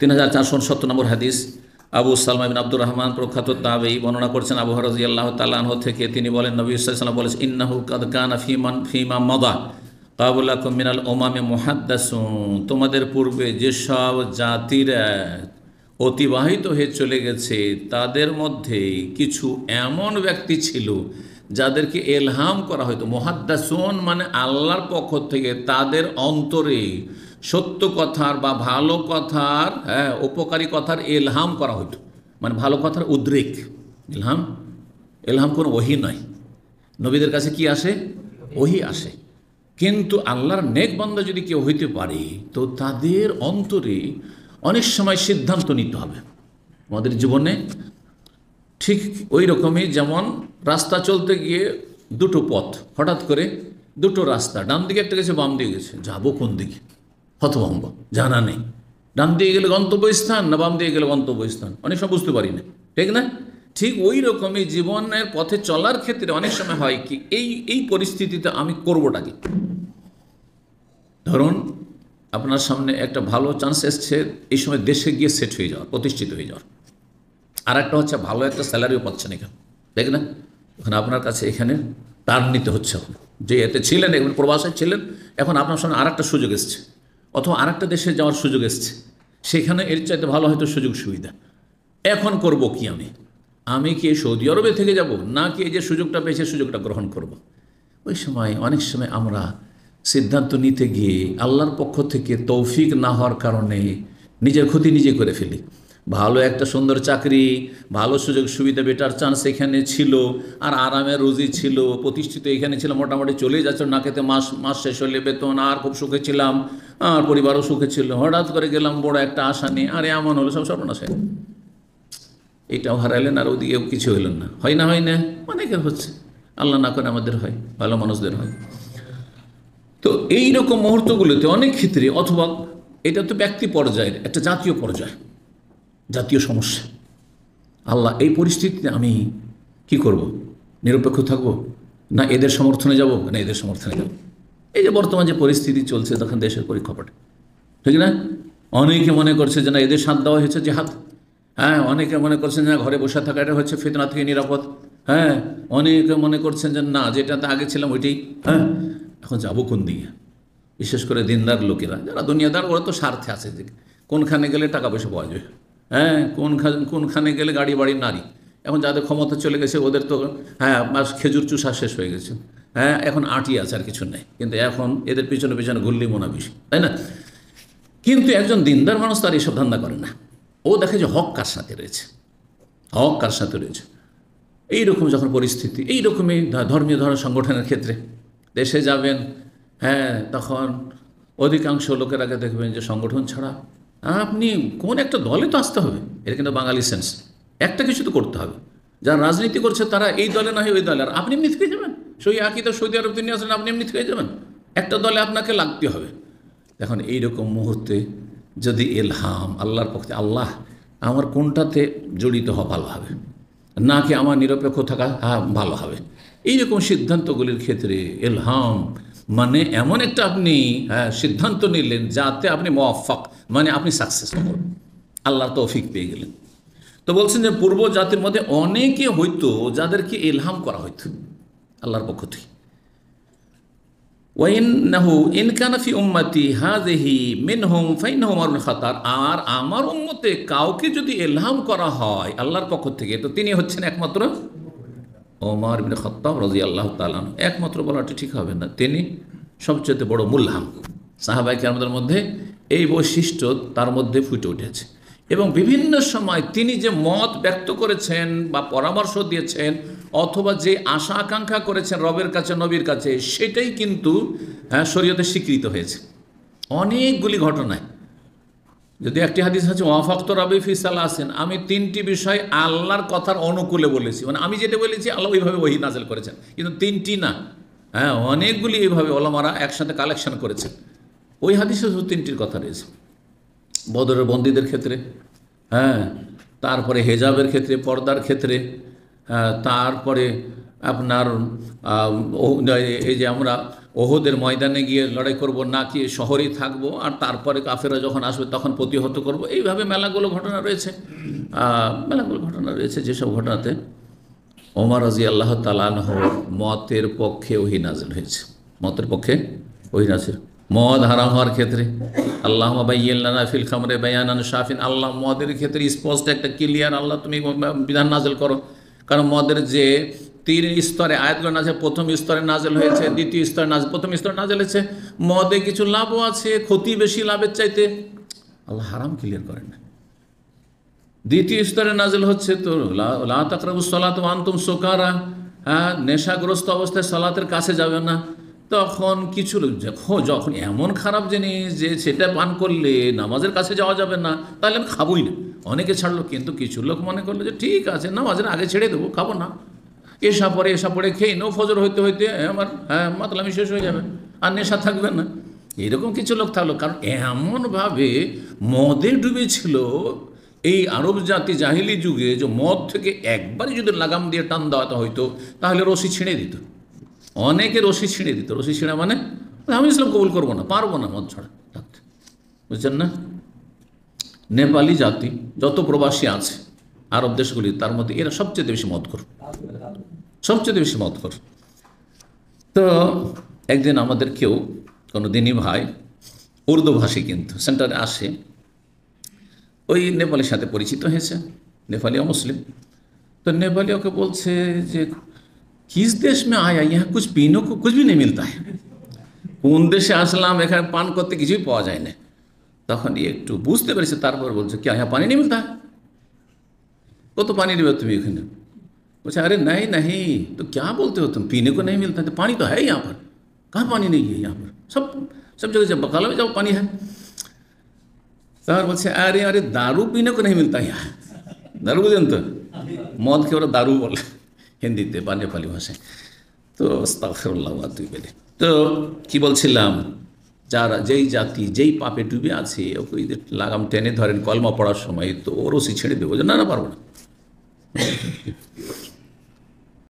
3470 নম্বর হাদিস। আবু সালমা বিন আব্দুর রহমান প্রখ্যাত তাবেঈ বর্ণনা করছেন আবু হুরায়রা রাদিয়াল্লাহু তাআলা আনহু থেকে, তিনি বলেন নবী সাল্লাল্লাহু আলাইহি ওয়াসাল্লাম বলেছেন, ইন্নাহু কাদ কানা ফীমা মাদা ক্বাবলাকুম মিনাল উমামি মুহাদ্দাসুন, তোমাদের পূর্বে যেসব জাতিরা অতিবাহিত হয়ে চলে গেছে তাদের মধ্যে কিছু এমন ব্যক্তি ছিল যাদেরকে এলহাম করা হয়তো। মুহাদ্দাসুন মানে আল্লাহর পক্ষ থেকে তাদের অন্তরে সত্য কথার বা ভালো কথার, উপকারী কথার এলহাম করা হতো, মানে ভালো কথার উদ্রেক। এলহাম, এলহাম কোনো ওহী নয়। নবীদের কাছে কি আসে? ওহী আসে। কিন্তু আল্লাহর নেক বান্দা যদি কেউ হইতে পারে তো তাদের অন্তরে অনেক সময় সিদ্ধান্ত নিতে হবে। আমাদের জীবনে ঠিক ওই রকমই, যেমন রাস্তা চলতে গিয়ে দুটো পথ, হঠাৎ করে দুটো রাস্তা, ডান দিকে একটা গেছে, বাম দিকে গেছে, যাবো কোন দিকে? হতভম্ব, জানা নেই। ডান দিকে গেলে গন্তব্যস্থান না বাম দিকে গেলে গন্তব্যস্থান, অনেক সময় বুঝতে পারি না, ঠিক না? ঠিক ওই রকমই জীবনের পথে চলার ক্ষেত্রে অনেক সময় হয় কি, এই পরিস্থিতিতে আমি করবোটা কি? ধরুন আপনার সামনে একটা ভালো চান্স এসছে, এই সময় দেশে গিয়ে সেট হয়ে যাওয়ার, প্রতিষ্ঠিত হয়ে যাওয়ার। আর একটা হচ্ছে ভালো একটা স্যালারিও পাচ্ছেন এখানে, ঠিক না? ওখানে আপনার কাছে এখানে টার্ন নিতে হচ্ছে, যে এতে ছিলেন, এখন প্রবাসে ছিলেন, এখন আপনার সামনে আর একটা সুযোগ এসছে, অথবা আর একটা দেশে যাওয়ার সুযোগ এসছে, সেখানে এর চাইতে ভালো হয়তো সুযোগ সুবিধা। এখন করব কি? আমি কি সৌদি আরবে থেকে যাব, না কি এই যে সুযোগটা পেয়েছে সুযোগটা গ্রহণ করব? ওই সময় অনেক সময় আমরা সিদ্ধান্ত নিতে গিয়ে আল্লাহর পক্ষ থেকে তৌফিক না হওয়ার কারণে নিজের ক্ষতি নিজে করে ফেলি। ভালো একটা সুন্দর চাকরি, ভালো সুযোগ সুবিধা, বেটার চান্স এখানে ছিল, আর আরামের রুজি ছিল, প্রতিষ্ঠিত এখানে ছিল, মোটামুটি চলে যাচ্ছে না খেতে, মাস শেষ হলে বেতন, আর খুব সুখে ছিলাম, আর পরিবারও সুখে ছিল। হঠাৎ করে গেলাম বড় একটা আশা নিয়ে, আর এমন হলো সব সর্বনাশ হয়। এটাও হারাইলেন আর ওদিকেও কিছু হইলেন না। হয় না? হয় না? অনেকের হচ্ছে, আল্লাহ না করে আমাদের হয়, ভালো মানুষদের হয়। তো এইরকম মুহূর্তগুলোতে অনেক ক্ষেত্রে, অথবা এটা তো ব্যক্তি পর্যায়ের, একটা জাতীয় পর্যায়, জাতীয় সমস্যা। আল্লাহ, এই পরিস্থিতিতে আমি কি করব? নিরপেক্ষ থাকব, না এদের সমর্থনে যাব, না এদের সমর্থনে যাব? এই যে বর্তমান যে পরিস্থিতি চলছে, তখন দেশের প্রেক্ষাপট, ঠিক না? অনেকে মনে করছে যে না এদের সাথ দেওয়া হয়েছে জিহাদ, অনেকে মনে করছেন যে ঘরে বসে থাকা এটা হচ্ছে ফিতনা থেকে নিরাপদ, অনেকে মনে করছেন যে না যেটাতে আগে ছিলাম ওইটাই, এখন যাবো কোন দিকে? বিশেষ করে দিনদার লোকেরা, যারা দুনিয়াদার, ওরা তো স্বার্থে আছে যে কোনখানে গেলে টাকা পয়সা পাওয়া যাবে, কোনখানে গেলে গাড়ি বাড়ি নারী। এখন যাদের ক্ষমতা চলে গেছে ওদের তো খেজুর চুষা শেষ হয়ে গেছে, এখন আটি আছে, আর কিছু নেই। কিন্তু এখন এদের পিছনে পিছনে ঘুরলি মোনা বেশি, তাই না? কিন্তু একজন দিনদার মানুষ তার এইসব ধান্দা করে না। ও দেখে যে হক কার সাথে রয়েছে, হক কার সাথে রয়েছে। এইরকম যখন পরিস্থিতি, এইরকমই ধর্মীয় সংগঠনের ক্ষেত্রে দেশে যাবেন, তখন অধিকাংশ লোকের আগে দেখবেন যে সংগঠন ছাড়া আপনি কোন একটা দলে তো আসতে হবে। এটা কিন্তু বাঙালি সেন্স, একটা কিছু তো করতে হবে। যারা রাজনীতি করছে তারা এই দলে না হয় ওই দলে, আর আপনি এমনি থেকে যাবেন। সই আকিদা সৌদি আরব তিনি আসলেন, আপনি এমনি থেকে যাবেন, একটা দলে আপনাকে লাগতে হবে। এখন এইরকম মুহূর্তে যদি এলহাম আল্লাহর পক্ষে, আল্লাহ আমার কোনটাতে জড়িত হওয়া ভালো হবে, নাকি আমার নিরপেক্ষ থাকা ভালো হবে, এইরকম সিদ্ধান্তগুলির ক্ষেত্রে এলহাম মানে এমন একটা আপনি সিদ্ধান্ত নিলেন যাতে আপনি মুওয়াফফাক, মানে আপনি সাকসেস হবেন, আল্লাহর তৌফিক পেয়ে গেলেন। তো বলছেন যে পূর্ব জাতির মধ্যে অনেকে হয়তো যাদেরকে এলহাম করা হইতো আল্লাহর পক্ষ থেকে। ওয়াইন্নাহু ইন কানা ফি উম্মতি হাযিহি মিনহুম ফাইন্নাহু মারুন খাতার, আর আমার উম্মতে কাউকে যদি এলহাম করা হয় আল্লাহর পক্ষ থেকে, তো তিনি হচ্ছেন একমাত্র ওমর ইবনে খাত্তাব রাদিয়াল্লাহু তাআলা আনহু। একমাত্র বলাটা ঠিক হবে না, তিনি সবচেয়ে বড় মুলহাম। সাহাবায়ে কেরামদের মধ্যে এই বৈশিষ্ট্য তার মধ্যে ফুটে উঠেছে, এবং বিভিন্ন সময় তিনি যে মত ব্যক্ত করেছেন বা পরামর্শ দিয়েছেন, অথবা যে আশা আকাঙ্ক্ষা করেছেন রবের কাছে, নবীর কাছে, সেটাই কিন্তু শরীয়তে স্বীকৃত হয়েছে অনেকগুলি ঘটনায়। যদি একটি হাদিস আছে ওয়াফাকতু রাব্বি ফি সালাসিন, আমি তিনটি বিষয় আল্লাহর কথার অনুকূলে বলেছি, মানে আমি যেটা বলেছি আল্লাহ ওইভাবে ওহী নাযিল করেছেন, কিন্তু তিনটি না, অনেকগুলি এইভাবে ওলামারা একসাথে কালেকশন করেছেন। ওই হাদিসে শুধু তিনটির কথা রয়েছে। বদরের বন্দীদের ক্ষেত্রে, তারপরে হেজাবের ক্ষেত্রে, পর্দার ক্ষেত্রে, তারপরে আপনার এই যে আমরা ওহদের ময়দানে গিয়ে লড়াই করব নাকি শহরেই থাকবো আর তারপরে কাফেররা যখন আসবে তখন প্রতিহত করব, এইভাবে মেলাগুলো ঘটনা রয়েছে। যেসব ঘটনাতে ওমর রাদিয়াল্লাহু তাআলা আনহু মতের পক্ষে ওহী নাযিল হয়েছে, মতের পক্ষে ওহী নাযিল। মদ হারাম হওয়ার ক্ষেত্রে আল্লাহুম্মা বাইয়্যিন লানা ফিল খামরি বায়ানান শাফিন, আল্লাহ মদের ক্ষেত্রে স্পষ্ট একটা ক্লিয়ার আল্লাহ তুমি বিধান নাযিল করো। কারণ মদের যে 3 স্তরে আয়াতগুলো নাযিল, প্রথম স্তরে নাযিল হয়েছে, দ্বিতীয় স্তরে নাযিল, প্রথম স্তরে নাযিল হয়েছে মদে কিছু লাভও আছে, ক্ষতি বেশি লাভের চাইতে, আল্লাহ হারাম ক্লিয়ার করেন না। দ্বিতীয় স্তরে নাযিল হচ্ছে তো লা তাকরাবুস সালাতা ওয়া আনতুম সুকারা, নেশাগ্রস্ত অবস্থায় সালাতের কাছে যাবে না। তখন কিছু লোক যখন এমন খারাপ জিনিস যে সেটা পান করলে নামাজের কাছে যাওয়া যাবে না, তাহলে আমি খাবোই না। অনেকে ছাড়লো, কিন্তু কিছু লোক মনে করলো যে ঠিক আছে নামাজের আগে ছেড়ে দেবো, খাবো না, এসা পরে খেয়ে নেও, ফজর হইতে হইতে আমার মাতলামি শেষ হয়ে যাবে, আর নেশা থাকবে না। এরকম কিছু লোক থাকলো, কারণ এমনভাবে মদে ডুবেছিল এই আরব জাতি জাহিলি যুগে, যে মদ থেকে একবারই যদি লাগাম দিয়ে টান দেওয়াতে হইতো তাহলে রশি ছিঁড়ে দিত। অনেকে রশি ছিঁড়ে দিত। রশি ছিঁড়া মানে আমি ইসলাম কবুল করবো না, পারবো না মদ ছাড়া থাকতে, বুঝছেন না? নেপালি জাতি যত প্রবাসী আছে আরব দেশগুলি, তার মধ্যে এরা সবচেয়ে বেশি মদখোর, সবচেয়ে বেশি মদখোর। তো একদিন আমাদের কেউ কোনো দিনী ভাই, উর্দু ভাষী, কিন্তু সেন্টারে আসে, ওই নেপালের সাথে পরিচিত হয়েছে, নেপালিও মুসলিম। তো নেপালি ওকে বলছে যে কিস দেশ মে আয়া, ইহা কুছ পিনো কো কুছ ভি নেই মিলতা হ্যায়, কোন দেশে আসলাম, এখানে পান করতে কিছুই পাওয়া যায় না। তখন একটু বুঝতে পেরেছে, তারপর বলছে কি यहाँ পানি नहीं मिलता है? কত পানি নেবে তুমি এখানে? বলছে अरे नहीं नहीं, तो क्या बोलते हो तुम, पीने को नहीं मिलता, तो पानी तो है यहाँ पर, कहाँ पानी नहीं है यहाँ पर, सब जगह जब बकाला में जाओ पानी है। তারপর বলছে আরে আরে দারু পিনে को नहीं मिलता यहाँ, দারু বুঝেন তো, মদকে ওরা দারু বলে হিন্দিতে বা নেপালি ভাষায়। তো আস্তাগফিরুল্লাহ ওয়া আতুবু ইলাইহি। তো কি বলছিলাম, যারা যেই জাতি যেই পাপে ডুবে আছে, ওকে লাগাম টেনে ধরেন কলমা পড়ার সময়, তো ওর রশি ছেড়ে দেবো, না পারবো না।